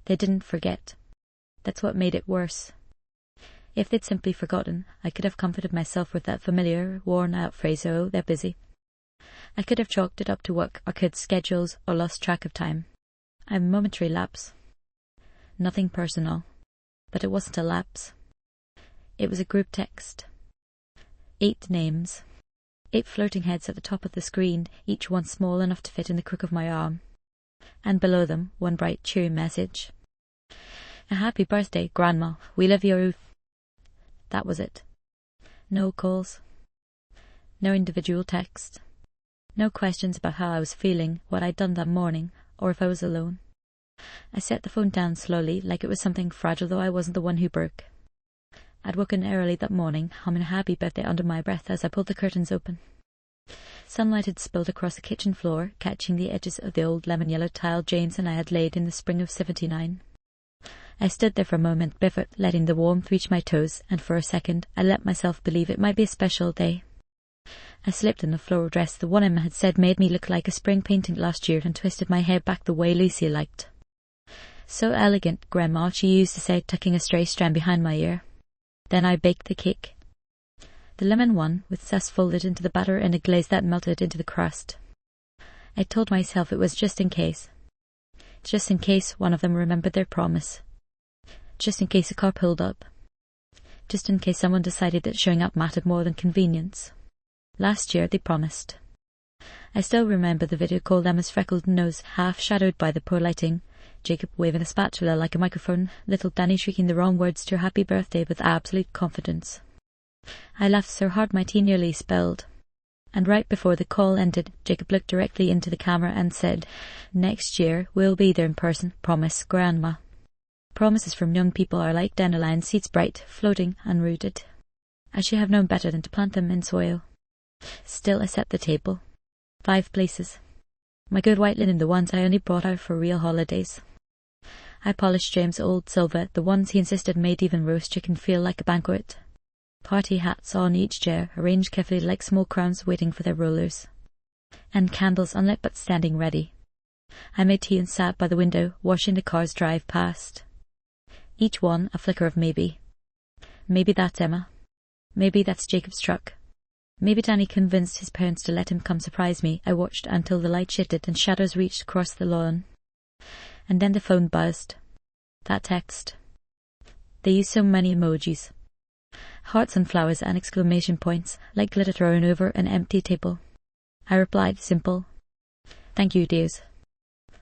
They didn't forget. That's what made it worse. If they'd simply forgotten, I could have comforted myself with that familiar, worn-out phrase, "Oh, they're busy." I could have chalked it up to work or kids' schedules or lost track of time. A momentary lapse. Nothing personal. But it wasn't a lapse. It was a group text. 8 names. 8 floating heads at the top of the screen, each one small enough to fit in the crook of my arm. And below them, one bright, cheery message. "A happy birthday, Grandma. We love you." That was it. No calls. No individual text. No questions about how I was feeling, what I'd done that morning, or if I was alone. I set the phone down slowly, like it was something fragile, though I wasn't the one who broke. I'd woken early that morning, humming a happy birthday under my breath as I pulled the curtains open. Sunlight had spilled across the kitchen floor, catching the edges of the old lemon-yellow tile James and I had laid in the spring of '79. I stood there for a moment, barefoot, letting the warmth reach my toes, and for a second I let myself believe it might be a special day. I slipped in the floral dress the one Emma had said made me look like a spring painting last year, and twisted my hair back the way Lucy liked. "So elegant, Grandma," she used to say, tucking a stray strand behind my ear. Then I baked the cake. The lemon one, with zest folded into the batter and a glaze that melted into the crust. I told myself it was just in case. Just in case one of them remembered their promise. Just in case a car pulled up. Just in case someone decided that showing up mattered more than convenience. Last year they promised. I still remember the video called Emma's freckled nose, half shadowed by the poor lighting, Jacob waving a spatula like a microphone, little Danny shrieking the wrong words to her happy birthday with absolute confidence. I laughed so hard my tea nearly spilled. And right before the call ended, Jacob looked directly into the camera and said, "Next year we'll be there in person, promise, Grandma." Promises from young people are like dandelion seeds, bright, floating, unrooted. I should have known better than to plant them in soil. Still I set the table. 5 places. My good white linen, the ones I only brought out for real holidays. I polished James' old silver, the ones he insisted made even roast chicken feel like a banquet. Party hats on each chair, arranged carefully like small crowns waiting for their rulers. And candles unlit but standing ready. I made tea and sat by the window, watching the cars drive past. Each one a flicker of maybe. Maybe that's Emma. Maybe that's Jacob's truck. Maybe Danny convinced his parents to let him come surprise me. I watched until the light shifted and shadows reached across the lawn. And then the phone buzzed. That text. They used so many emojis. Hearts and flowers and exclamation points, like glitter thrown over an empty table. I replied, simple. "Thank you, dears."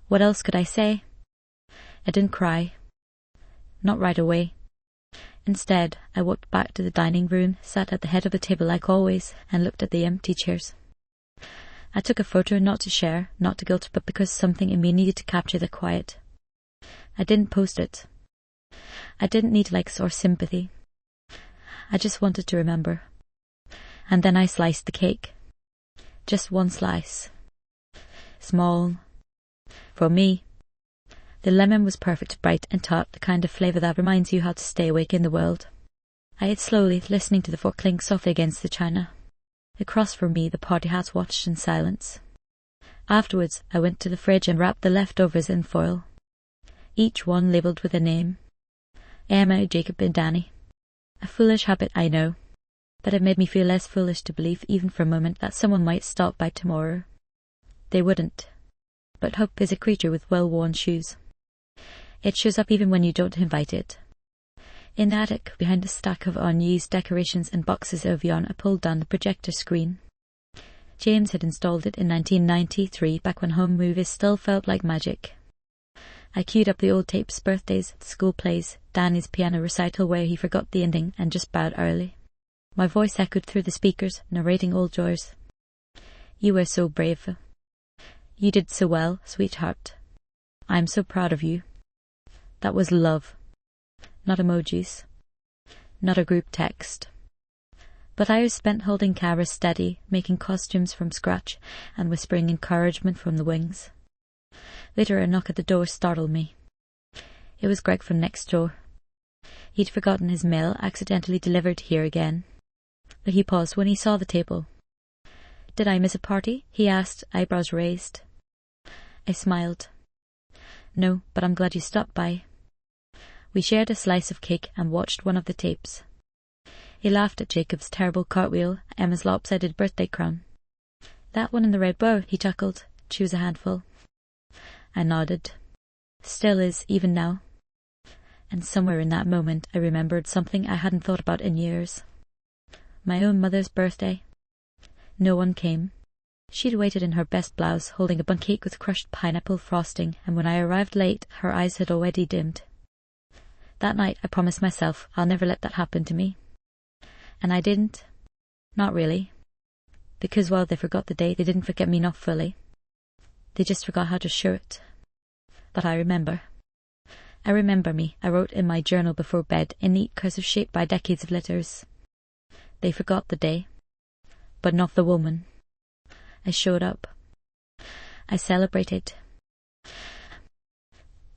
What else could I say? I didn't cry. Not right away. Instead, I walked back to the dining room, sat at the head of the table like always, and looked at the empty chairs. I took a photo not to share, not to guilt, but because something in me needed to capture the quiet. I didn't post it. I didn't need likes or sympathy. I just wanted to remember. And then I sliced the cake. Just one slice. Small. For me. The lemon was perfect, bright and tart, the kind of flavour that reminds you how to stay awake in the world. I ate slowly, listening to the fork clink softly against the china. Across from me the party hats watched in silence. Afterwards I went to the fridge and wrapped the leftovers in foil. Each one labelled with a name. Emma, Jacob and Danny. A foolish habit, I know, but it made me feel less foolish to believe even for a moment that someone might stop by tomorrow. They wouldn't. But hope is a creature with well-worn shoes. It shows up even when you don't invite it. In the attic, behind a stack of unused decorations and boxes of yarn, I pulled down the projector screen. James had installed it in 1993, back when home movies still felt like magic. I queued up the old tapes, birthdays, school plays, Danny's piano recital where he forgot the ending and just bowed early. My voice echoed through the speakers, narrating old joys. "You were so brave. You did so well, sweetheart. I'm so proud of you." That was love. Not emojis. Not a group text. But I was spent holding cameras steady, making costumes from scratch, and whispering encouragement from the wings. Later a knock at the door startled me. It was Greg from next door. He'd forgotten his mail, accidentally delivered here again. But he paused when he saw the table. "Did I miss a party?" he asked, eyebrows raised. I smiled. "No, but I'm glad you stopped by." We shared a slice of cake and watched one of the tapes. He laughed at Jacob's terrible cartwheel, Emma's lopsided birthday crown. "That one in the red bow," he chuckled. "She was a handful." I nodded. "Still is, even now." And somewhere in that moment I remembered something I hadn't thought about in years. My own mother's birthday. No one came. She'd waited in her best blouse, holding a bundt cake with crushed pineapple frosting, and when I arrived late, her eyes had already dimmed. That night I promised myself I'll never let that happen to me. And I didn't. Not really. Because while they forgot the day, they didn't forget me, not fully. They just forgot how to show it. But I remember. I remember me, I wrote in my journal before bed, in neat cursive shaped by decades of letters. They forgot the day. But not the woman. I showed up. I celebrated.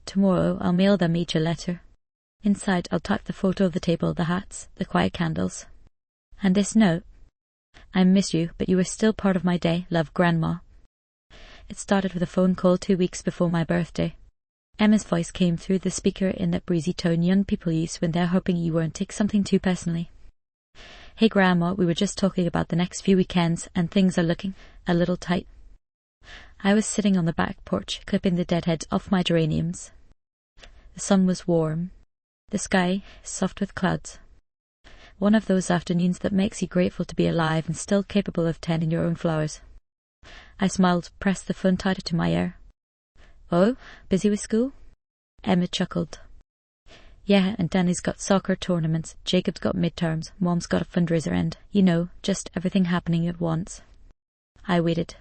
Tomorrow I'll mail them each a letter. Inside I'll tuck the photo of the table, the hats, the quiet candles. And this note: "I miss you, but you were still part of my day. Love, Grandma." It started with a phone call 2 weeks before my birthday. Emma's voice came through the speaker in that breezy tone young people use when they're hoping you won't take something too personally. "Hey Grandma, we were just talking about the next few weekends and things are looking a little tight." I was sitting on the back porch, clipping the deadheads off my geraniums. The sun was warm. The sky soft with clouds. One of those afternoons that makes you grateful to be alive and still capable of tending your own flowers. I smiled, pressed the phone tighter to my ear. "Oh, busy with school?" Emma chuckled. "Yeah, and Danny's got soccer tournaments, Jacob's got midterms, Mom's got a fundraiser and, you know, just everything happening at once." I waited.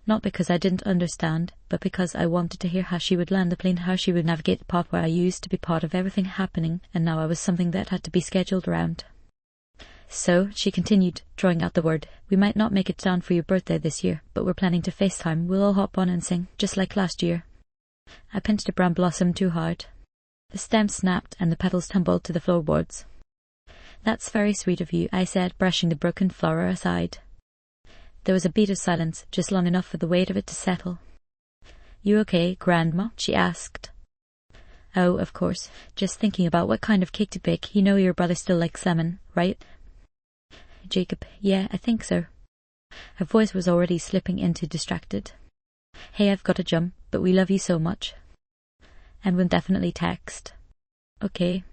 Not because I didn't understand, but because I wanted to hear how she would land the plane, how she would navigate the path where I used to be part of everything happening, and now I was something that had to be scheduled around. "So," she continued, drawing out the word, "we might not make it down for your birthday this year, but we're planning to FaceTime. We'll all hop on and sing, just like last year." I pinched a brown blossom too hard. The stem snapped and the petals tumbled to the floorboards. "That's very sweet of you," I said, brushing the broken flower aside. There was a beat of silence, just long enough for the weight of it to settle. "You okay, Grandma?" she asked. "Oh, of course. Just thinking about what kind of cake to bake. You know your brother still likes salmon, right?" "Jacob, yeah, I think so." Her voice was already slipping into distracted. "Hey, I've got to jump, but we love you so much." And will definitely text. "Okay."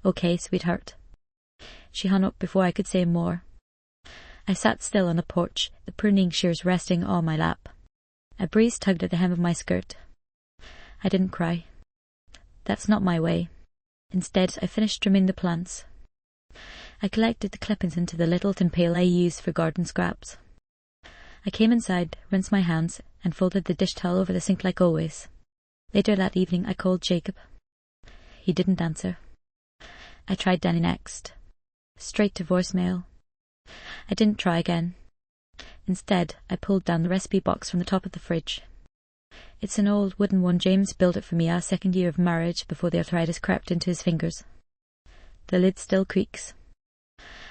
"Okay, sweetheart." She hung up before I could say more. I sat still on the porch, the pruning shears resting on my lap. A breeze tugged at the hem of my skirt. I didn't cry. That's not my way. Instead, I finished trimming the plants. I collected the clippings into the little tin pail I used for garden scraps. I came inside, rinsed my hands, and folded the dish towel over the sink like always. Later that evening I called Jacob. He didn't answer. I tried Danny next. Straight to voicemail. I didn't try again. Instead, I pulled down the recipe box from the top of the fridge. It's an old wooden one. James built it for me our second year of marriage before the arthritis crept into his fingers. The lid still creaks.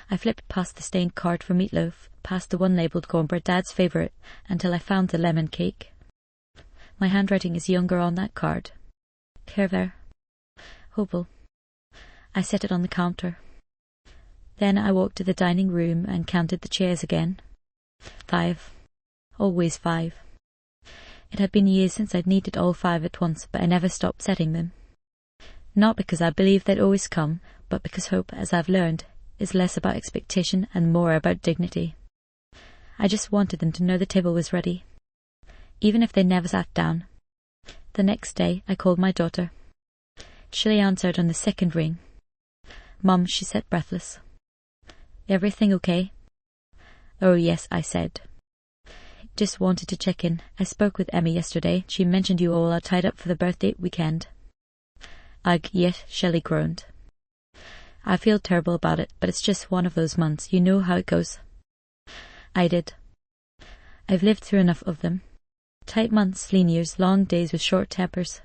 I flipped past the stained card for meatloaf, past the one labelled cornbread, Dad's favourite, until I found the lemon cake. My handwriting is younger on that card. Kerver. Hopel. I set it on the counter. Then I walked to the dining room and counted the chairs again. 5. Always 5. It had been years since I'd needed all 5 at once, but I never stopped setting them. Not because I believed they'd always come, but because hope, as I've learned, is less about expectation and more about dignity. I just wanted them to know the table was ready, even if they never sat down. The next day I called my daughter. She answered on the second ring. "Mum," she said, breathless. "Everything okay?" "Oh, yes," I said. "Just wanted to check in. I spoke with Emmy yesterday. She mentioned you all are tied up for the birthday weekend." "Ugh, yes," Shelley groaned. "I feel terrible about it, but it's just one of those months. You know how it goes." I did. I've lived through enough of them. Tight months, lean years, long days with short tempers.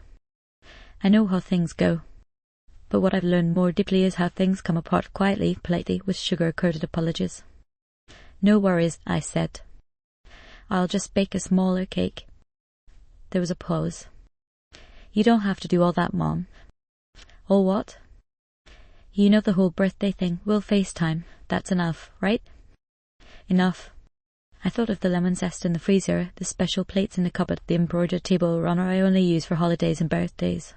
I know how things go. But what I've learned more deeply is how things come apart quietly, politely, with sugar-coated apologies. "No worries," I said. "I'll just bake a smaller cake." There was a pause. You don't have to do all that, Mom. All what? You know the whole birthday thing. We'll FaceTime. That's enough, right? Enough. I thought of the lemon zest in the freezer, the special plates in the cupboard, the embroidered table runner I only use for holidays and birthdays.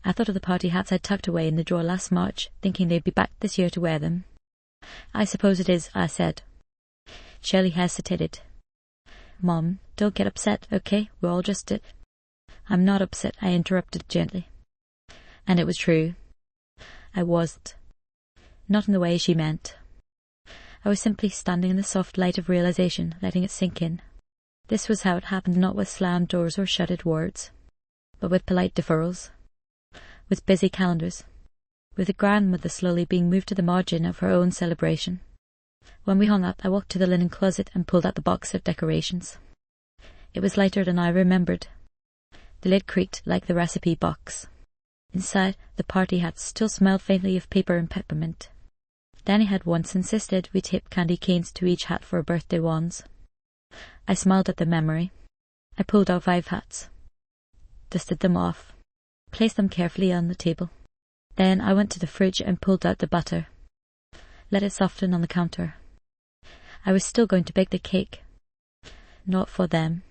I thought of the party hats I'd tucked away in the drawer last March, thinking they'd be back this year to wear them. I suppose it is, I said. Shelley hesitated. Mom, don't get upset, okay? We're all just it. I'm not upset, I interrupted gently. And it was true. I wasn't. Not in the way she meant. I was simply standing in the soft light of realization, letting it sink in. This was how it happened, not with slammed doors or shuttered words, but with polite deferrals, with busy calendars, with the grandmother slowly being moved to the margin of her own celebration. When we hung up, I walked to the linen closet and pulled out the box of decorations. It was lighter than I remembered. The lid creaked like the recipe box. Inside, the party hats still smelled faintly of paper and peppermint. Danny had once insisted we tape candy canes to each hat for birthday wands. I smiled at the memory. I pulled out 5 hats, dusted them off, placed them carefully on the table. Then I went to the fridge and pulled out the butter, let it soften on the counter. I was still going to bake the cake. Not for them.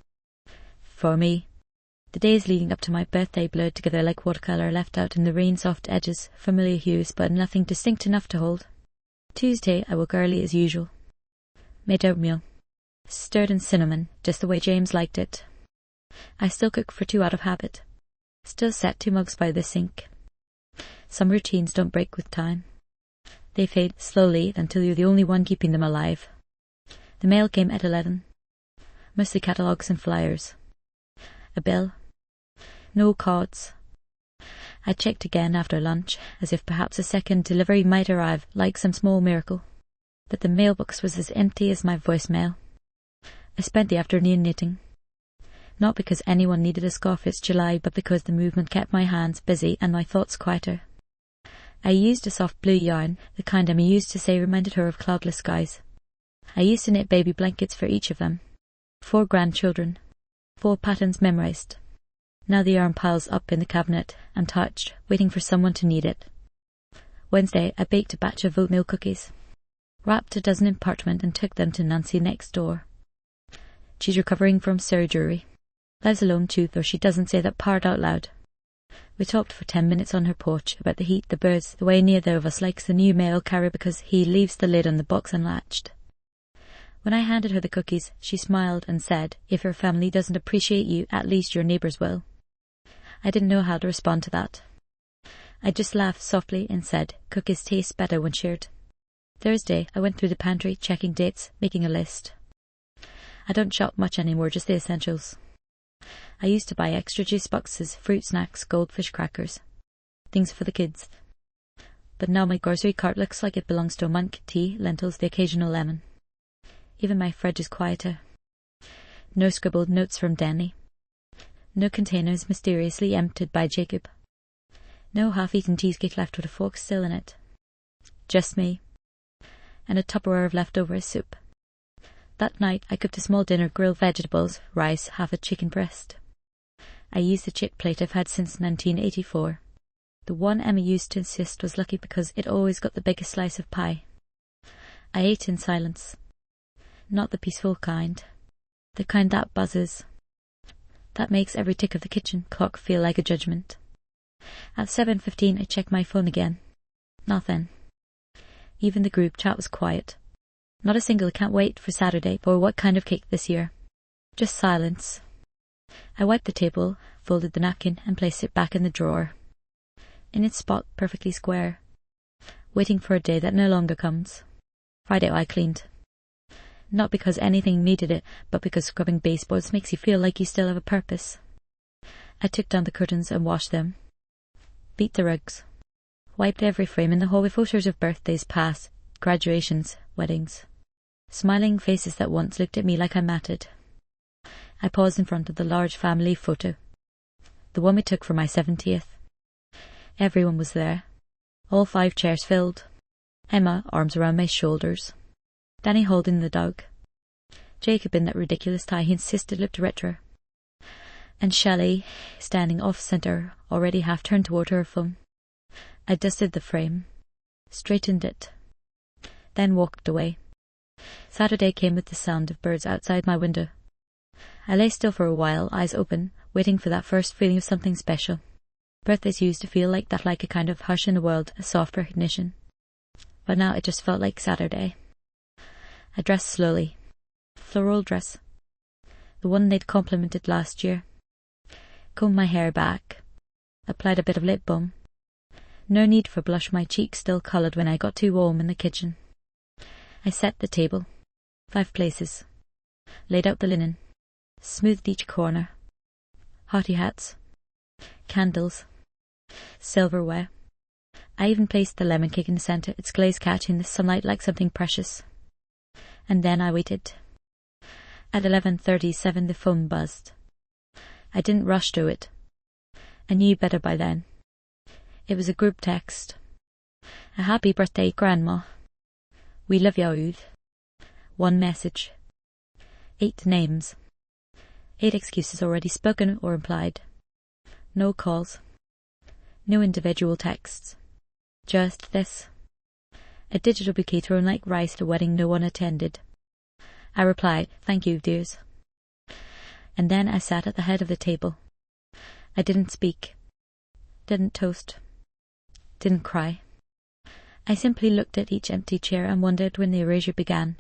For me. The days leading up to my birthday blurred together like watercolour left out in the rain-soft edges, familiar hues, but nothing distinct enough to hold. Tuesday, I woke early as usual. Made oatmeal. Stirred in cinnamon, just the way James liked it. I still cook for 2 out of habit. Still set 2 mugs by the sink. Some routines don't break with time. They fade slowly until you're the only one keeping them alive. The mail came at 11. Mostly catalogues and flyers. A bill. No cards. I checked again after lunch, as if perhaps a second delivery might arrive, like some small miracle. But the mailbox was as empty as my voicemail. I spent the afternoon knitting. Not because anyone needed a scarf, it's July, but because the movement kept my hands busy and my thoughts quieter. I used a soft blue yarn, the kind Emma used to say reminded her of cloudless skies. I used to knit baby blankets for each of them. 4 grandchildren. 4 patterns memorized. Now the yarn piles up in the cabinet, untouched, waiting for someone to need it. Wednesday, I baked a batch of oatmeal cookies, wrapped a dozen in parchment and took them to Nancy next door. She's recovering from surgery. Lives alone too, though she doesn't say that part out loud. We talked for 10 minutes on her porch about the heat, the birds, the way neither of us likes the new mail carrier because he leaves the lid on the box unlatched. When I handed her the cookies, she smiled and said, if your family doesn't appreciate you, at least your neighbours will. I didn't know how to respond to that. I just laughed softly and said, cookies taste better when shared. Thursday, I went through the pantry, checking dates, making a list. I don't shop much anymore, just the essentials. I used to buy extra juice boxes, fruit snacks, goldfish crackers. Things for the kids. But now my grocery cart looks like it belongs to a monk, tea, lentils, the occasional lemon. Even my fridge is quieter. No scribbled notes from Danny. No containers mysteriously emptied by Jacob. No half-eaten cheesecake left with a fork still in it. Just me. And a Tupperware of leftover soup. That night I cooked a small dinner, grilled vegetables, rice, half a chicken breast. I used the chip plate I've had since 1984. The one Emma used to insist was lucky because it always got the biggest slice of pie. I ate in silence. Not the peaceful kind. The kind that buzzes. That makes every tick of the kitchen clock feel like a judgment. At 7:15 I checked my phone again. Nothing. Even the group chat was quiet. Not a single can't wait for Saturday or what kind of cake this year. Just silence. I wiped the table, folded the napkin and placed it back in the drawer. In its spot, perfectly square. Waiting for a day that no longer comes. Friday I cleaned. Not because anything needed it, but because scrubbing baseboards makes you feel like you still have a purpose. I took down the curtains and washed them. Beat the rugs. Wiped every frame in the hall with photos of birthdays past, graduations, weddings. Smiling faces that once looked at me like I mattered. I paused in front of the large family photo. The one we took for my 70th. Everyone was there. All 5 chairs filled. Emma, arms around my shoulders. Danny holding the dog. Jacob in that ridiculous tie he insisted looked retro. and Shelley, standing off-centre, already half turned toward her phone. I dusted the frame, straightened it, then walked away. Saturday came with the sound of birds outside my window. I lay still for a while, eyes open, waiting for that first feeling of something special. Birthdays used to feel like that, like a kind of hush in the world, a soft recognition. But now it just felt like Saturday. I dressed slowly. Floral dress. The one they'd complimented last year. Combed my hair back. Applied a bit of lip balm. No need for blush, my cheeks still coloured when I got too warm in the kitchen. I set the table. 5 places. Laid out the linen. Smoothed each corner. Hearty hats. Candles. Silverware. I even placed the lemon cake in the centre, its glaze catching the sunlight like something precious. And then I waited. At 11:37 the phone buzzed. I didn't rush to it. I knew better by then. It was a group text. A happy birthday, Grandma. We love you, Ruth. 1 message. 8 names. 8 excuses already spoken or implied. No calls. No individual texts. Just this. A digital bouquet thrown like rice at a wedding no one attended. I replied, "Thank you, dears." And then I sat at the head of the table. I didn't speak. Didn't toast. Didn't cry. I simply looked at each empty chair and wondered when the erasure began.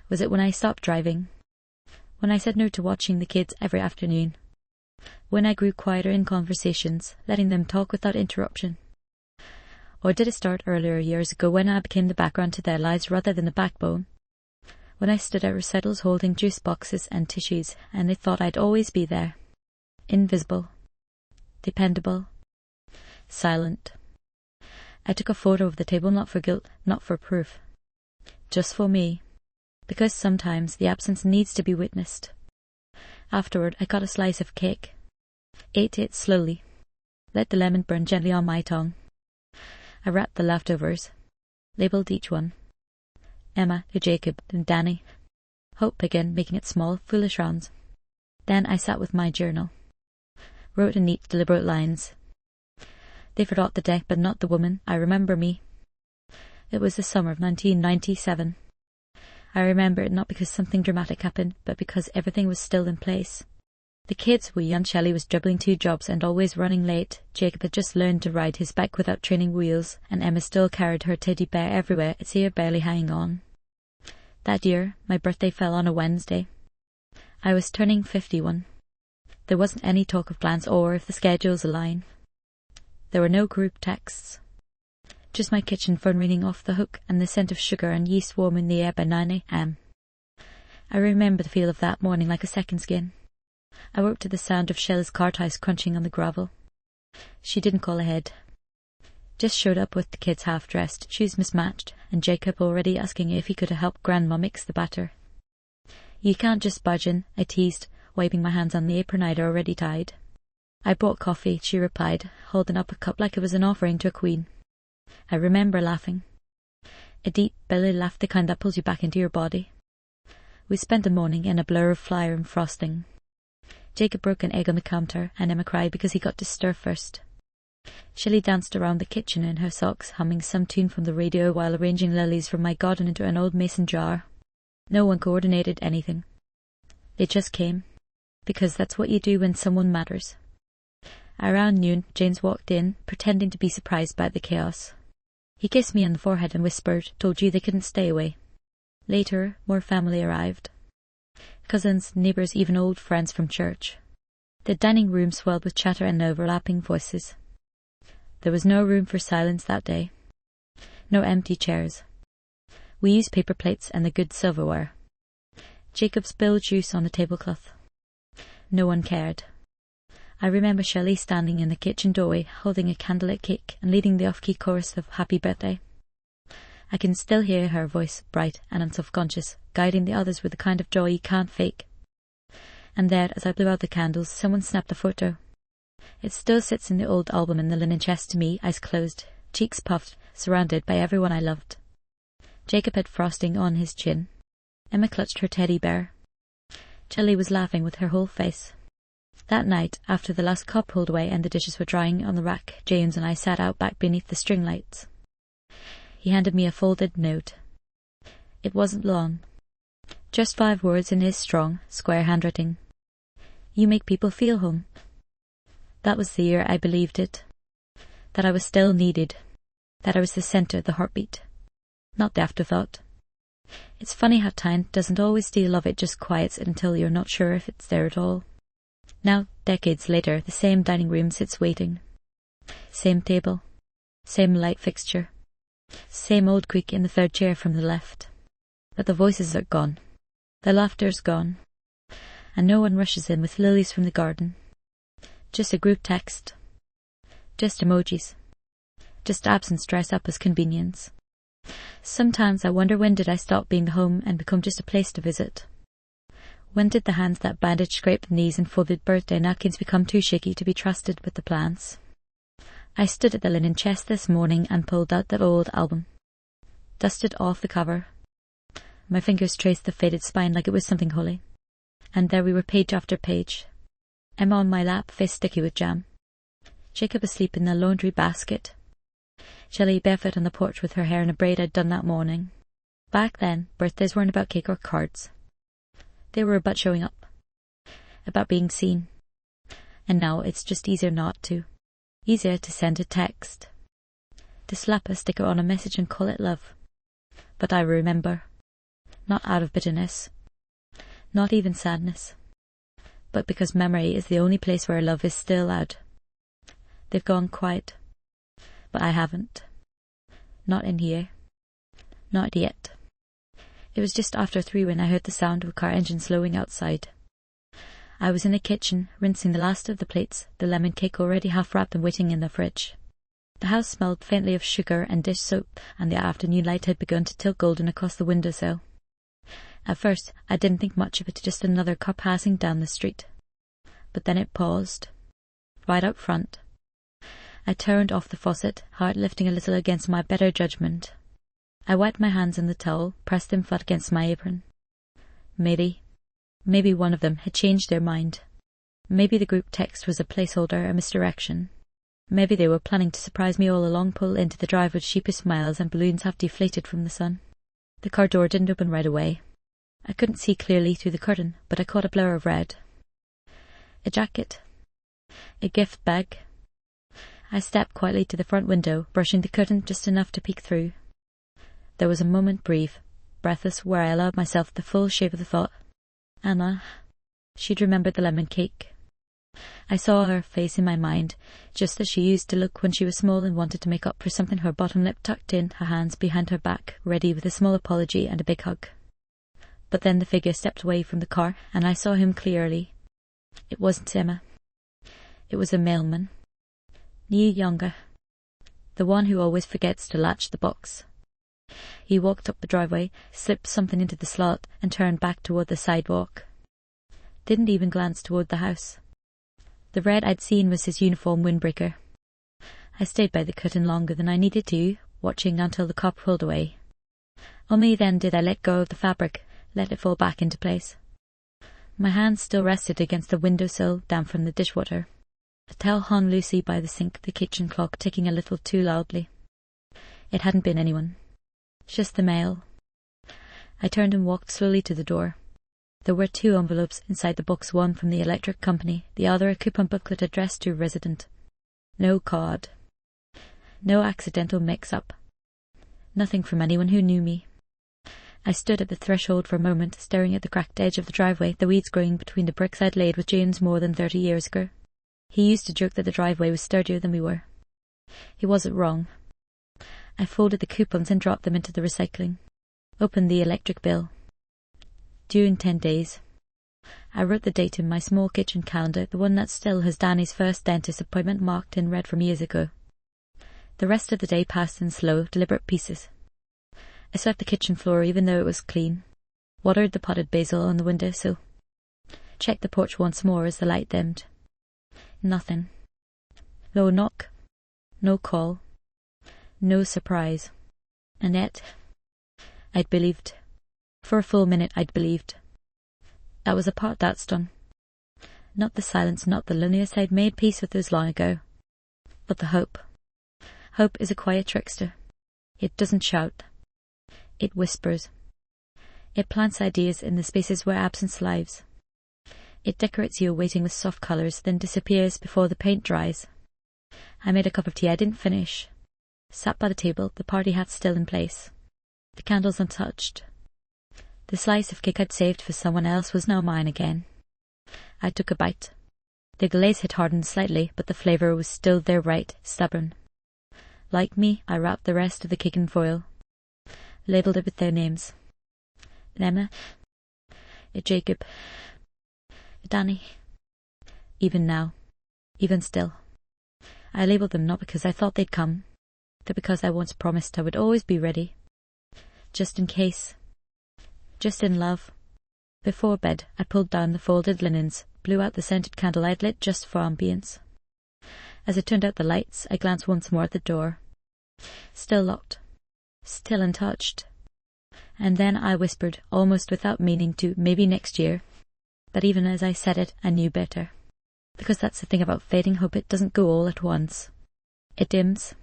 Was it when I stopped driving? When I said no to watching the kids every afternoon? When I grew quieter in conversations, letting them talk without interruption? Or did it start earlier years ago when I became the background to their lives rather than the backbone? When I stood at recitals holding juice boxes and tissues and they thought I'd always be there. Invisible. Dependable. Silent. I took a photo of the table, not for guilt, not for proof. Just for me. Because sometimes the absence needs to be witnessed. Afterward, I cut a slice of cake. Ate it slowly. Let the lemon burn gently on my tongue. I wrapped the leftovers. Labelled each one. Emma, to Jacob, and Danny. Hope again, making it small, foolish rounds. Then I sat with my journal. Wrote in neat, deliberate lines. They forgot the deck, but not the woman. I remember me. It was the summer of 1997. I remember it not because something dramatic happened, but because everything was still in place. The kids were young. Shelley was juggling 2 jobs and always running late. Jacob had just learned to ride his bike without training wheels, and Emma still carried her teddy bear everywhere, its ear barely hanging on. That year, my birthday fell on a Wednesday. I was turning 51. There wasn't any talk of plans or if the schedules align. There were no group texts. Just my kitchen phone ringing off the hook and the scent of sugar and yeast warming the air by 9 a.m. I remember the feel of that morning like a second skin. I woke to the sound of Shelley's cart house crunching on the gravel. She didn't call ahead. Just showed up with the kids half-dressed, shoes mismatched, and Jacob already asking if he could help Grandma mix the batter. "You can't just budge in," I teased, wiping my hands on the apron I'd already tied. "I bought coffee," she replied, holding up a cup like it was an offering to a queen. I remember laughing. A deep, belly laugh, the kind that pulls you back into your body. We spent the morning in a blur of flour and frosting. Jacob broke an egg on the counter, and Emma cried because he got to stir first. Shelley danced around the kitchen in her socks, humming some tune from the radio while arranging lilies from my garden into an old mason jar. No one coordinated anything. They just came, because that's what you do when someone matters. Around noon, James walked in, pretending to be surprised by the chaos. He kissed me on the forehead and whispered, "Told you they couldn't stay away." Later, more family arrived. Cousins, neighbours, even old friends from church. The dining room swelled with chatter and overlapping voices. There was no room for silence that day. No empty chairs. We used paper plates and the good silverware. Jacob spilled juice on the tablecloth. No one cared. I remember Shelley standing in the kitchen doorway, holding a candlelit cake and leading the off-key chorus of Happy Birthday. I can still hear her voice, bright and unself-conscious, guiding the others with the kind of joy you can't fake. And there, as I blew out the candles, someone snapped a photo. It still sits in the old album in the linen chest to me, eyes closed, cheeks puffed, surrounded by everyone I loved. Jacob had frosting on his chin. Emma clutched her teddy bear. Shelley was laughing with her whole face. That night, after the last cup pulled away and the dishes were drying on the rack, James and I sat out back beneath the string lights. He handed me a folded note. It wasn't long. Just 5 words in his strong, square handwriting. You make people feel home. That was the year I believed it. That I was still needed. That I was the centre, the heartbeat. Not the afterthought. It's funny how time doesn't always steal love, it just quiets it until you're not sure if it's there at all. Now, decades later, the same dining room sits waiting. Same table. Same light fixture. Same old creak in the 3rd chair from the left. But the voices are gone. The laughter's gone. And no one rushes in with lilies from the garden. Just a group text. Just emojis. Just absence dressed up as convenience. Sometimes I wonder, when did I stop being home and become just a place to visit? When did the hands that bandaged, scraped knees and folded birthday napkins become too shaky to be trusted with the plans? I stood at the linen chest this morning and pulled out that old album. Dusted off the cover. My fingers traced the faded spine like it was something holy. And there we were, page after page. Emma on my lap, face sticky with jam. Jacob asleep in the laundry basket. Shelley barefoot on the porch with her hair in a braid I'd done that morning. Back then, birthdays weren't about cake or cards. They were about showing up. About being seen. And now it's just easier not to. Easier to send a text. To slap a sticker on a message and call it love. But I remember. Not out of bitterness. Not even sadness. But because memory is the only place where love is still out. They've gone quiet. But I haven't. Not in here. Not yet. It was just after 3 when I heard the sound of a car engine slowing outside. I was in the kitchen, rinsing the last of the plates, the lemon cake already half wrapped and waiting in the fridge. The house smelled faintly of sugar and dish soap, and the afternoon light had begun to tilt golden across the windowsill. At first, I didn't think much of it, just another car passing down the street. But then it paused. Right out front. I turned off the faucet, heart lifting a little against my better judgment. I wiped my hands in the towel, pressed them flat against my apron. Maybe one of them had changed their mind. Maybe the group text was a placeholder, a misdirection. Maybe they were planning to surprise me all along, pull into the drive with sheepish smiles and balloons half deflated from the sun. The car door didn't open right away. I couldn't see clearly through the curtain, but I caught a blur of red. A jacket. A gift bag. I stepped quietly to the front window, brushing the curtain just enough to peek through. There was a moment brief, breathless, where I allowed myself the full shape of the thought. Anna. She'd remembered the lemon cake. I saw her face in my mind, just as she used to look when she was small and wanted to make up for something, her bottom lip tucked in, her hands behind her back, ready with a small apology and a big hug. But then the figure stepped away from the car, and I saw him clearly. It wasn't Emma. It was a mailman. Neil Younger. The one who always forgets to latch the box. He walked up the driveway, slipped something into the slot, and turned back toward the sidewalk. Didn't even glance toward the house. The red I'd seen was his uniform windbreaker. I stayed by the curtain longer than I needed to, watching until the cop pulled away. Only then did I let go of the fabric, let it fall back into place. My hands still rested against the windowsill, damp from the dishwater. A towel hung loosely by the sink, the kitchen clock ticking a little too loudly. It hadn't been anyone. Just the mail. I turned and walked slowly to the door. There were 2 envelopes inside the box, one from the electric company, the other a coupon booklet addressed to resident. No card. No accidental mix-up. Nothing from anyone who knew me. I stood at the threshold for a moment, staring at the cracked edge of the driveway, the weeds growing between the bricks I'd laid with James more than 30 years ago. He used to joke that the driveway was sturdier than we were. He wasn't wrong. I folded the coupons and dropped them into the recycling. Opened the electric bill. Due in 10 days. I wrote the date in my small kitchen calendar, the one that still has Danny's first dentist appointment marked in red from years ago. The rest of the day passed in slow, deliberate pieces. I swept the kitchen floor even though it was clean. Watered the potted basil on the windowsill. Checked the porch once more as the light dimmed. Nothing. No knock. No call. No surprise. And yet, I'd believed. For a full minute I'd believed. That was a part that stung. Not the silence, not the loneliness. I'd made peace with those long ago. But the hope. Hope is a quiet trickster. It doesn't shout. It whispers. It plants ideas in the spaces where absence lives. It decorates you awaiting with soft colours, then disappears before the paint dries. I made a cup of tea I didn't finish. Sat by the table, the party hat still in place. The candles untouched. The slice of cake I'd saved for someone else was now mine again. I took a bite. The glaze had hardened slightly, but the flavour was still there, right, stubborn. Like me, I wrapped the rest of the cake in foil. Labelled it with their names. Emma, Jacob, Danny. Even now, even still. I labelled them not because I thought they'd come, but because I once promised I would always be ready. Just in case. Just in love. Before bed, I pulled down the folded linens, blew out the scented candle I'd lit just for ambience. As I turned out the lights, I glanced once more at the door. Still locked. Still untouched. And then I whispered, almost without meaning to, maybe next year. But even as I said it, I knew better. Because that's the thing about fading hope, it doesn't go all at once. It dims.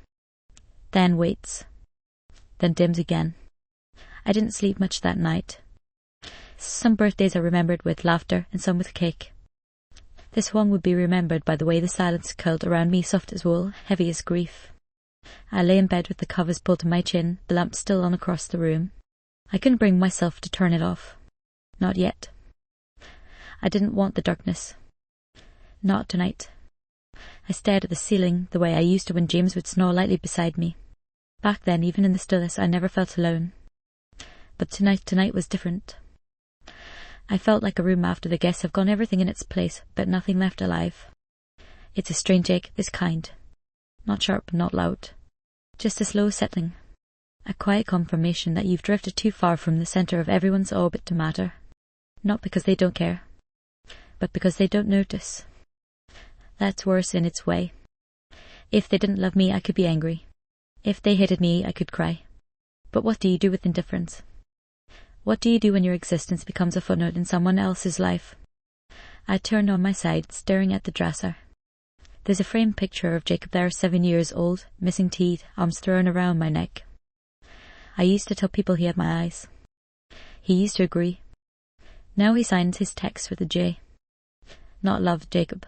Then waits. Then dims again. I didn't sleep much that night. Some birthdays I remembered with laughter and some with cake. This one would be remembered by the way the silence curled around me, soft as wool, heavy as grief. I lay in bed with the covers pulled to my chin, the lamp still on across the room. I couldn't bring myself to turn it off. Not yet. I didn't want the darkness. Not tonight. I stared at the ceiling the way I used to when James would snore lightly beside me. Back then, even in the stillness, I never felt alone. But tonight was different. I felt like a room after the guests have gone, everything in its place, but nothing left alive. It's a strange ache, this kind. Not sharp, not loud. Just a slow settling. A quiet confirmation that you've drifted too far from the centre of everyone's orbit to matter. Not because they don't care, but because they don't notice. That's worse in its way. If they didn't love me, I could be angry. If they hated me, I could cry. But what do you do with indifference? What do you do when your existence becomes a footnote in someone else's life? I turned on my side, staring at the dresser. There's a framed picture of Jacob there, 7 years old, missing teeth, arms thrown around my neck. I used to tell people he had my eyes. He used to agree. Now he signs his text with a J. Not love, Jacob.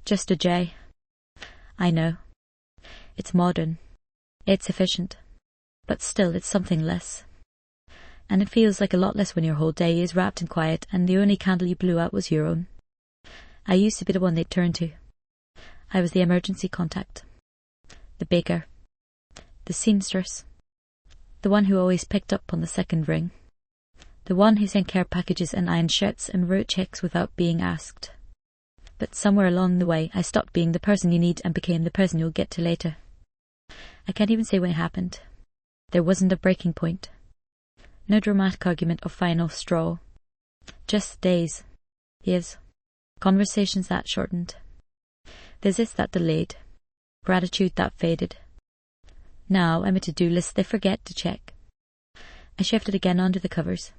Just a J. I know. It's modern. It's efficient. But still, it's something less. And it feels like a lot less when your whole day is wrapped in quiet and the only candle you blew out was your own. I used to be the one they'd turn to. I was the emergency contact. The baker. The seamstress. The one who always picked up on the second ring. The one who sent care packages and ironed shirts and wrote checks without being asked. But somewhere along the way, I stopped being the person you need and became the person you'll get to later. I can't even say when it happened. There wasn't a breaking point. No dramatic argument or final straw. Just days. Years. Conversations that shortened. Visits that delayed. Gratitude that faded. Now I'm a to-do list they forget to check. I shifted again onto the covers.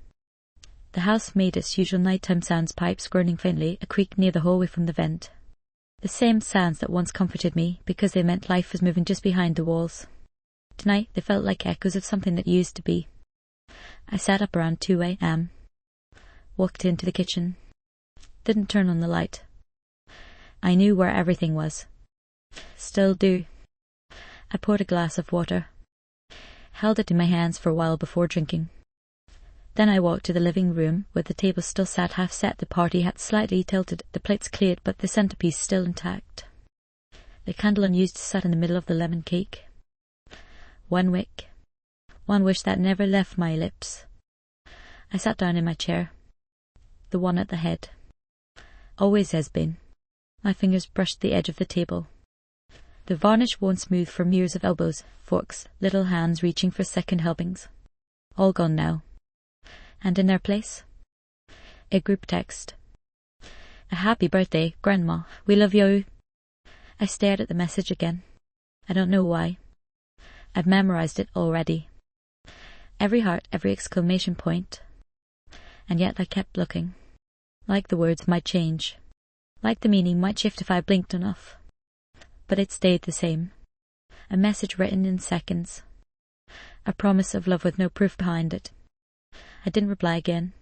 The house made its usual nighttime sounds, pipes groaning faintly, a creak near the hallway from the vent. The same sounds that once comforted me because they meant life was moving just behind the walls. Tonight they felt like echoes of something that used to be. I sat up around 2 a.m. Walked into the kitchen. Didn't turn on the light. I knew where everything was. Still do. I poured a glass of water. Held it in my hands for a while before drinking. Then I walked to the living room, where the table still sat half set, the party hat slightly tilted, the plates cleared, but the centrepiece still intact. The candle unused sat in the middle of the lemon cake. One wick. One wish that never left my lips. I sat down in my chair. The one at the head. Always has been. My fingers brushed the edge of the table. The varnish worn smooth from years of elbows, forks, little hands reaching for second helpings. All gone now. And in their place? A group text. A happy birthday, Grandma. We love you. I stared at the message again. I don't know why. I've memorized it already. Every heart, every exclamation point. And yet I kept looking. Like the words might change. Like the meaning might shift if I blinked enough. But it stayed the same. A message written in seconds. A promise of love with no proof behind it. I didn't reply again.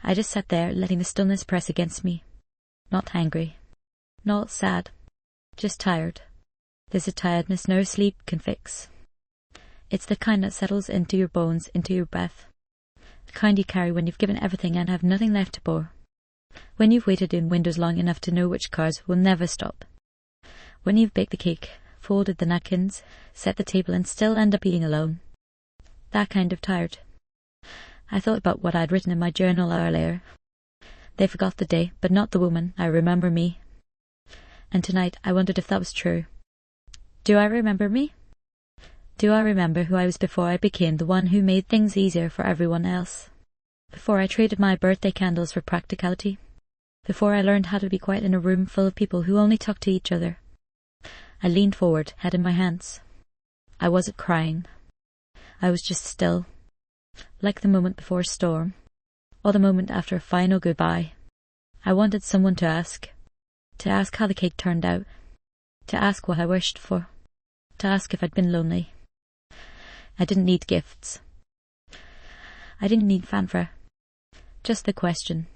I just sat there, letting the stillness press against me. Not angry. Not sad. Just tired. There's a tiredness no sleep can fix. It's the kind that settles into your bones, into your breath. The kind you carry when you've given everything and have nothing left to pour. When you've waited in windows long enough to know which cars will never stop. When you've baked the cake, folded the napkins, set the table and still end up eating alone. That kind of tired. I thought about what I'd written in my journal earlier. They forgot the day, but not the woman. I remember me. And tonight I wondered if that was true. Do I remember me? Do I remember who I was before I became the one who made things easier for everyone else? Before I traded my birthday candles for practicality? Before I learned how to be quiet in a room full of people who only talk to each other? I leaned forward, head in my hands. I wasn't crying. I was just still. Like the moment before a storm, or the moment after a final goodbye. I wanted someone to ask how the cake turned out, to ask what I wished for, to ask if I'd been lonely. I didn't need gifts. I didn't need fanfare. Just the question,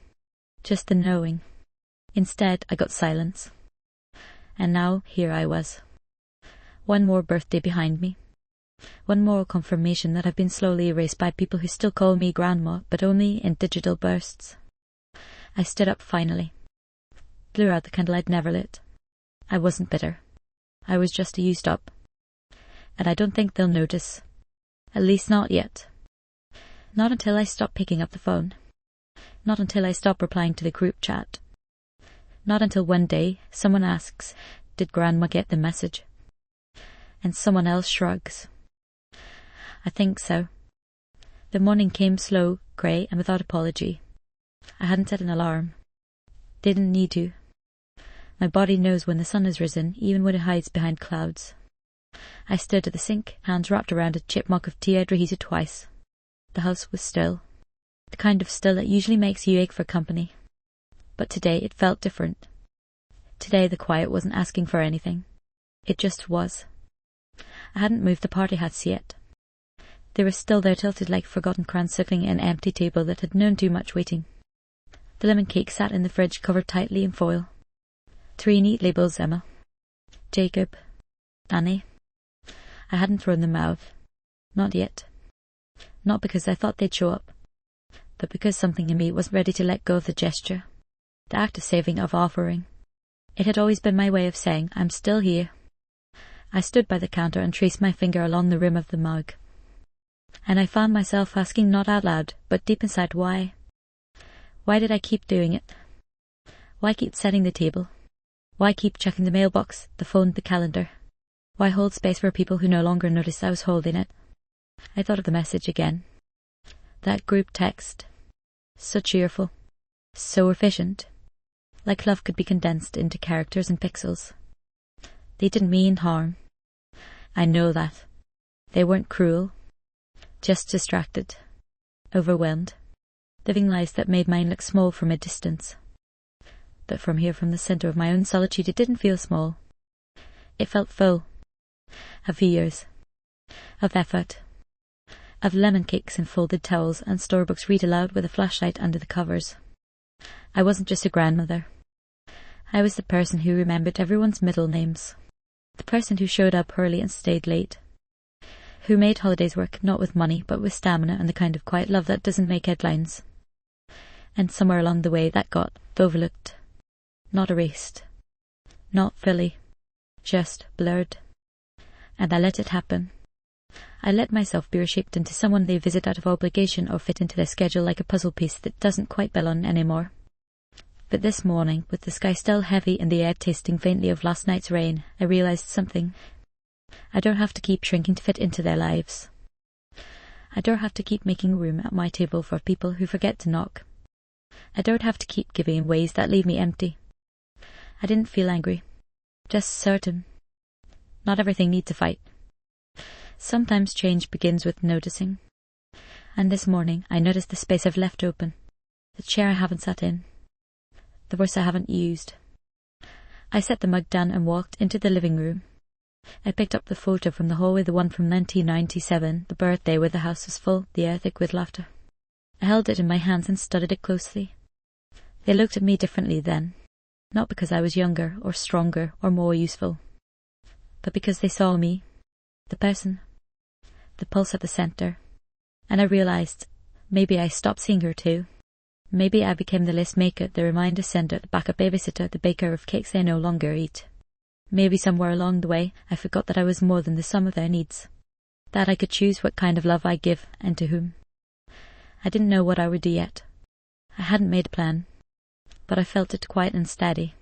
just the knowing. Instead, I got silence. And now, here I was. One more birthday behind me. One more confirmation that I've been slowly erased by people who still call me grandma, but only in digital bursts. I stood up finally. Blew out the candle I'd never lit. I wasn't bitter. I was just used up. And I don't think they'll notice. At least not yet. Not until I stop picking up the phone. Not until I stop replying to the group chat. Not until one day someone asks, "Did Grandma get the message?" And someone else shrugs. I think so. The morning came slow, grey, and without apology. I hadn't set an alarm. Didn't need to. My body knows when the sun has risen, even when it hides behind clouds. I stood at the sink, hands wrapped around a chipmunk of tea I'd reheated twice. The house was still. The kind of still that usually makes you ache for company. But today it felt different. Today the quiet wasn't asking for anything. It just was. I hadn't moved the party hats yet. They were still there, tilted like forgotten crowns circling an empty table that had known too much waiting. The lemon cake sat in the fridge, covered tightly in foil. 3 neat labels: Emma, Jacob, Annie. I hadn't thrown them out. Not yet. Not because I thought they'd show up, but because something in me wasn't ready to let go of the gesture, the act of saving, of offering. It had always been my way of saying, "I'm still here." I stood by the counter and traced my finger along the rim of the mug. And I found myself asking, not out loud, but deep inside, why? Why did I keep doing it? Why keep setting the table? Why keep checking the mailbox, the phone, the calendar? Why hold space for people who no longer noticed I was holding it? I thought of the message again. That group text. So cheerful. So efficient. Like love could be condensed into characters and pixels. They didn't mean harm. I know that. They weren't cruel. Just distracted. Overwhelmed. Living lives that made mine look small from a distance. But from here, from the centre of my own solitude, it didn't feel small. It felt full. Of years. Of effort. Of lemon cakes and folded towels and storybooks read aloud with a flashlight under the covers. I wasn't just a grandmother. I was the person who remembered everyone's middle names. The person who showed up early and stayed late. Who made holidays work not with money but with stamina and the kind of quiet love that doesn't make headlines. And somewhere along the way that got overlooked. Not erased. Not fully. Just blurred. And I let it happen. I let myself be reshaped into someone they visit out of obligation or fit into their schedule like a puzzle piece that doesn't quite bell on anymore. But this morning, with the sky still heavy and the air tasting faintly of last night's rain, I realized something. I don't have to keep shrinking to fit into their lives. I don't have to keep making room at my table for people who forget to knock. I don't have to keep giving in ways that leave me empty. I didn't feel angry. Just certain. Not everything needs a fight. Sometimes change begins with noticing. And this morning I noticed the space I've left open. The chair I haven't sat in. The voice I haven't used. I set the mug down and walked into the living room. I picked up the photo from the hallway, the one from 1997, the birthday where the house was full, the air thick with laughter. I held it in my hands and studied it closely. They looked at me differently then, not because I was younger or stronger or more useful, but because they saw me, the person, the pulse at the centre, and I realised maybe I stopped seeing her too. Maybe I became the list maker, the reminder sender, the backup babysitter, the baker of cakes they no longer eat. Maybe somewhere along the way I forgot that I was more than the sum of their needs, that I could choose what kind of love I give and to whom. I didn't know what I would do yet. I hadn't made a plan, but I felt it quiet and steady.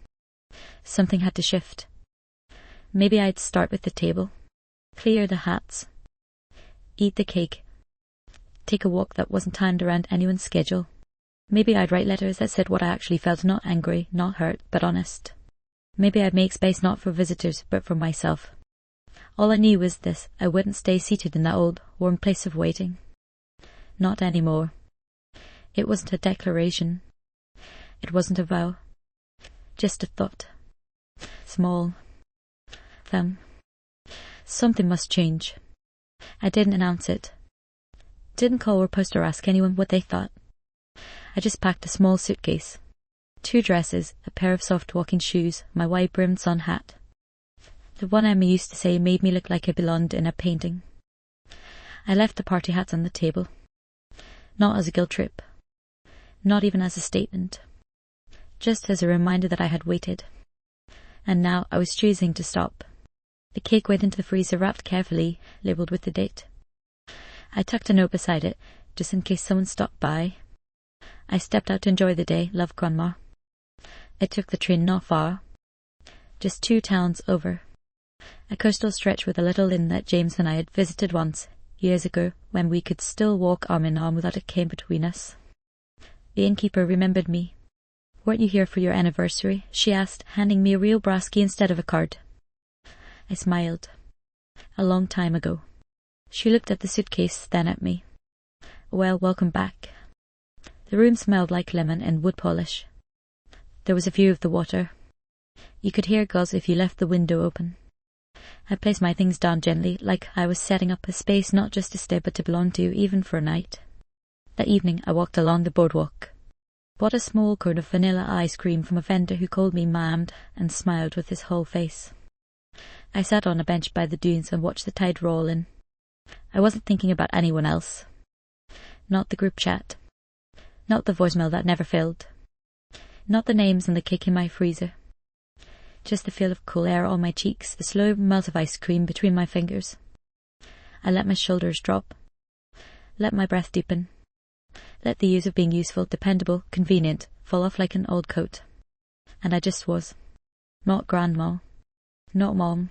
Something had to shift. Maybe I'd start with the table, clear the hats, eat the cake, take a walk that wasn't timed around anyone's schedule. Maybe I'd write letters that said what I actually felt, not angry, not hurt, but honest. Maybe I'd make space not for visitors, but for myself. All I knew was this: I wouldn't stay seated in that old, warm place of waiting. Not anymore. It wasn't a declaration. It wasn't a vow. Just a thought. Small. Something must change. I didn't announce it. Didn't call or post or ask anyone what they thought. I just packed a small suitcase. 2 dresses, a pair of soft walking shoes, my wide-brimmed sun hat. The one Emma used to say made me look like I belonged in a painting. I left the party hats on the table. Not as a guilt trip. Not even as a statement. Just as a reminder that I had waited. And now I was choosing to stop. The cake went into the freezer, wrapped carefully, labelled with the date. I tucked a note beside it, just in case someone stopped by. I stepped out to enjoy the day, love Grandma. I took the train not far, just 2 towns over. A coastal stretch with a little inn that James and I had visited once, years ago, when we could still walk arm in arm without a cane between us. The innkeeper remembered me. "Weren't you here for your anniversary?" she asked, handing me a real brass key instead of a card. I smiled. A long time ago. She looked at the suitcase, then at me. "Well, welcome back." The room smelled like lemon and wood polish. There was a view of the water. You could hear gulls if you left the window open. I placed my things down gently, like I was setting up a space not just to stay but to belong to, even for a night. That evening I walked along the boardwalk. Bought a small cone of vanilla ice cream from a vendor who called me ma'amed and smiled with his whole face. I sat on a bench by the dunes and watched the tide roll in. I wasn't thinking about anyone else. Not the group chat. Not the voicemail that never filled. Not the names and the cake in my freezer. Just the feel of cool air on my cheeks, the slow melt of ice cream between my fingers. I let my shoulders drop. Let my breath deepen. Let the years of being useful, dependable, convenient fall off like an old coat. And I just was. Not Grandma. Not Mom.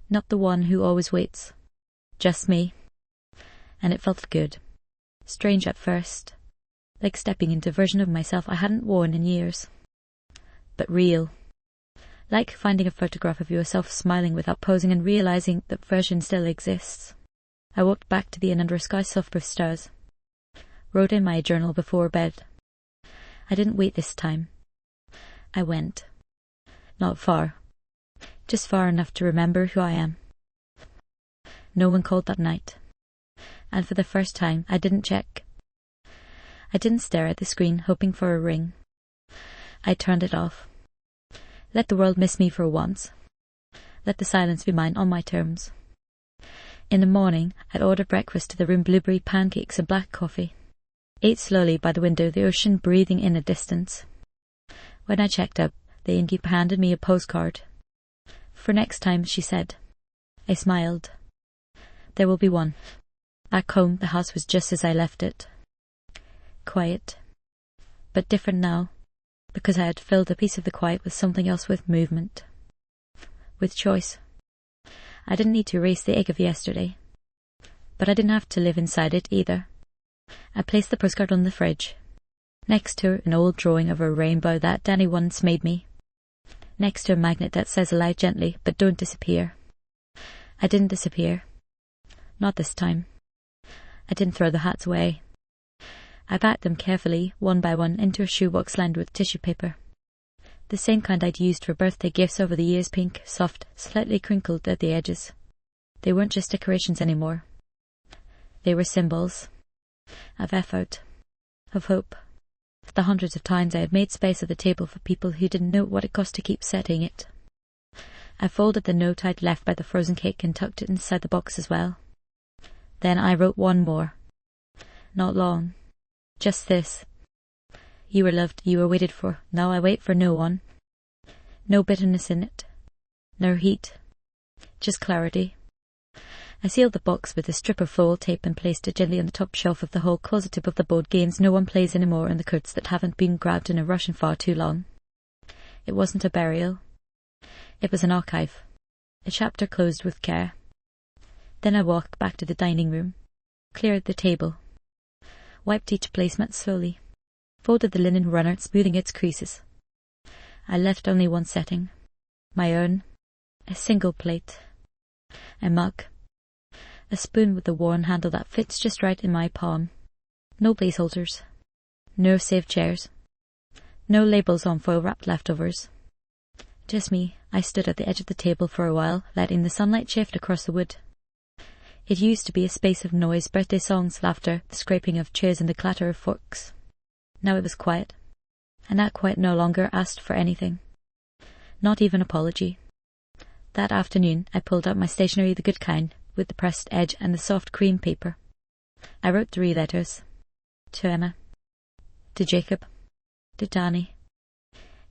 Not the one who always waits. Just me. And it felt good. Strange at first. Like stepping into a version of myself I hadn't worn in years. But real. Like finding a photograph of yourself smiling without posing and realizing that version still exists. I walked back to the inn under a sky soft with stars. Wrote in my journal before bed. I didn't wait this time. I went. Not far. Just far enough to remember who I am. No one called that night. And for the first time, I didn't check. I didn't stare at the screen, hoping for a ring. I turned it off. Let the world miss me for once. Let the silence be mine on my terms. In the morning, I'd ordered breakfast to the room, blueberry pancakes and black coffee. Ate slowly by the window, the ocean breathing in a distance. When I checked up, the innkeeper handed me a postcard. "For next time," she said. I smiled. There will be one. Back home, the house was just as I left it. Quiet. But different now, because I had filled a piece of the quiet with something else, with movement. With choice. I didn't need to erase the ache of yesterday. But I didn't have to live inside it either. I placed the postcard on the fridge. Next to an old drawing of a rainbow that Danny once made me. Next to a magnet that says aloud gently, "But don't disappear." I didn't disappear. Not this time. I didn't throw the hats away. I packed them carefully, one by one, into a shoebox lined with tissue paper. The same kind I'd used for birthday gifts over the years, pink, soft, slightly crinkled at the edges. They weren't just decorations anymore. They were symbols of effort, of hope. The hundreds of times I had made space at the table for people who didn't know what it cost to keep setting it. I folded the note I'd left by the frozen cake and tucked it inside the box as well. Then I wrote one more. Not long. Just this. You were loved, you were waited for. Now I wait for no one. No bitterness in it. No heat. Just clarity. I sealed the box with a strip of foil tape and placed it gently on the top shelf of the whole closet of the board games no one plays anymore and the cards that haven't been grabbed in a rush and far too long. It wasn't a burial. It was an archive. A chapter closed with care. Then I walked back to the dining room, cleared the table, wiped each placemat slowly, folded the linen runner, smoothing its creases. I left only one setting. My own. A single plate. A mug. A spoon with a worn handle that fits just right in my palm. No placeholders. No saved chairs. No labels on foil-wrapped leftovers. Just me. I stood at the edge of the table for a while, letting the sunlight shift across the wood. It used to be a space of noise, birthday songs, laughter, the scraping of chairs and the clatter of forks. Now it was quiet. And that quiet no longer asked for anything. Not even apology. That afternoon I pulled out my stationery, the good kind, with the pressed edge and the soft cream paper. I wrote 3 letters. To Emma. To Jacob. To Danny.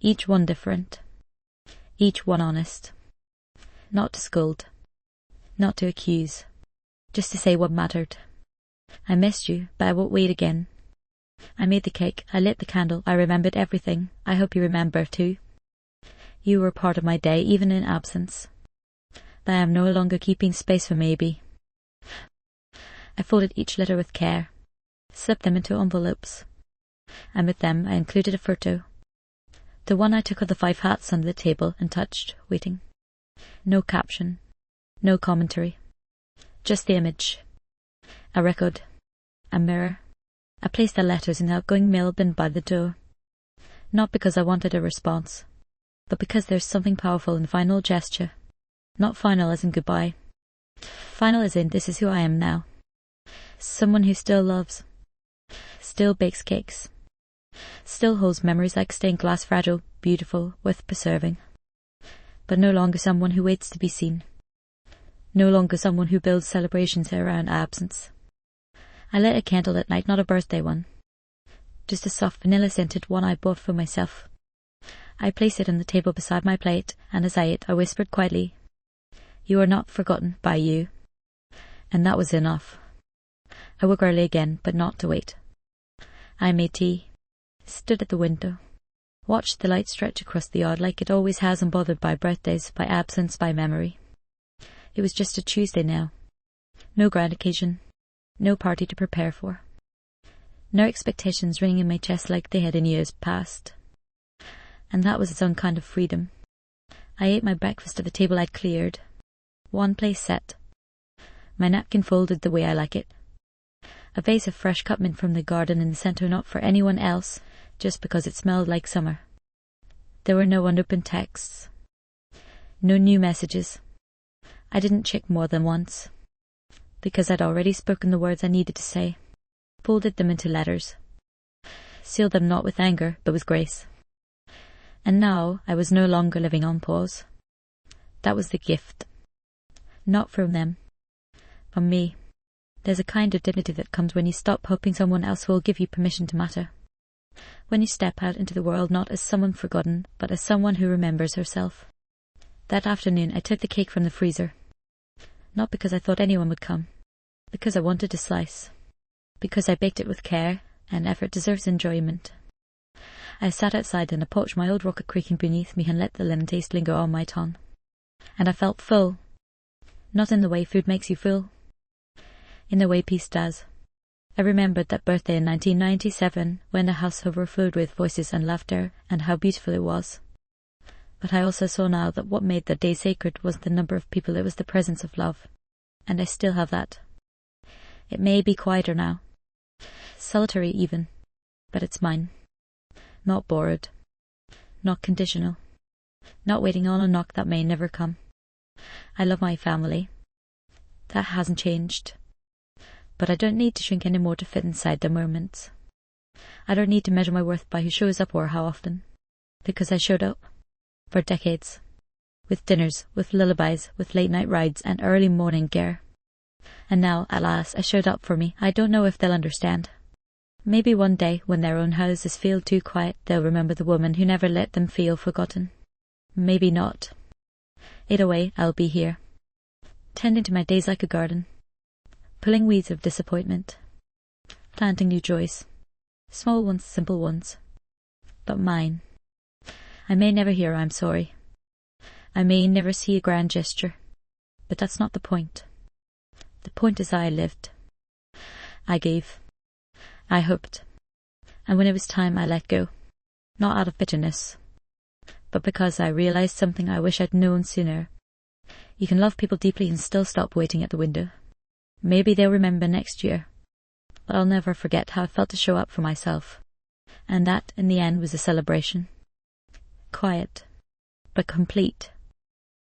Each one different. Each one honest. Not to scold. Not to accuse. Just to say what mattered. I missed you, but I won't wait again. I made the cake, I lit the candle, I remembered everything. I hope you remember too. You were part of my day, even in absence. But I am no longer keeping space for maybe. I folded each letter with care, slipped them into envelopes, and with them I included a photo. The one I took of the 5 hats under the table and touched, waiting. No caption, no commentary. Just the image. A record. A mirror. I placed the letters in the outgoing mail bin by the door. Not because I wanted a response, but because there's something powerful in final gesture. Not final as in goodbye. Final as in this is who I am now. Someone who still loves. Still bakes cakes. Still holds memories like stained glass, fragile, beautiful, worth preserving. But no longer someone who waits to be seen. No longer someone who builds celebrations around absence. I lit a candle at night, not a birthday one. Just a soft vanilla-scented one I bought for myself. I placed it on the table beside my plate, and as I ate, I whispered quietly, "You are not forgotten by you." And that was enough. I woke early again, but not to wait. I made tea, stood at the window, watched the light stretch across the yard like it always has, unbothered by birthdays, by absence, by memory. It was just a Tuesday now. No grand occasion. No party to prepare for. No expectations ringing in my chest like they had in years past. And that was its own kind of freedom. I ate my breakfast at the table I'd cleared. One place set. My napkin folded the way I like it. A vase of fresh cut mint from the garden in the centre, not for anyone else, just because it smelled like summer. There were no unopened texts. No new messages. I didn't check more than once. Because I'd already spoken the words I needed to say, folded them into letters, sealed them not with anger, but with grace. And now I was no longer living on pause. That was the gift. Not from them, from me. There's a kind of dignity that comes when you stop hoping someone else will give you permission to matter. When you step out into the world not as someone forgotten, but as someone who remembers herself. That afternoon I took the cake from the freezer. Not because I thought anyone would come. Because I wanted a slice. Because I baked it with care, and effort deserves enjoyment. I sat outside in a porch, my old rocket creaking beneath me, and let the lemon taste linger on my tongue. And I felt full. Not in the way food makes you full. In the way peace does. I remembered that birthday in 1997, when the house overflowed with voices and laughter, and how beautiful it was. But I also saw now that what made the day sacred wasn't the number of people, it was the presence of love. And I still have that. It may be quieter now. Solitary even. But it's mine. Not borrowed. not conditional, not waiting on a knock that may never come. I love my family. That hasn't changed. But I don't need to shrink anymore to fit inside their moments. I don't need to measure my worth by who shows up or how often. Because I showed up. For decades. With dinners, with lullabies, with late-night rides and early morning gear. And now, at last, I showed up for me. I don't know if they'll understand. Maybe one day, when their own houses feel too quiet, they'll remember the woman who never let them feel forgotten. Maybe not. Either way, I'll be here. Tending to my days like a garden. Pulling weeds of disappointment. Planting new joys. Small ones, simple ones. But mine. I may never hear I'm sorry. I may never see a grand gesture. But that's not the point. The point is I lived. I gave. I hoped. And when it was time, I let go. Not out of bitterness, but because I realized something I wish I'd known sooner. You can love people deeply and still stop waiting at the window. Maybe they'll remember next year, but I'll never forget how it felt to show up for myself. And that, in the end, was a celebration. Quiet, but complete.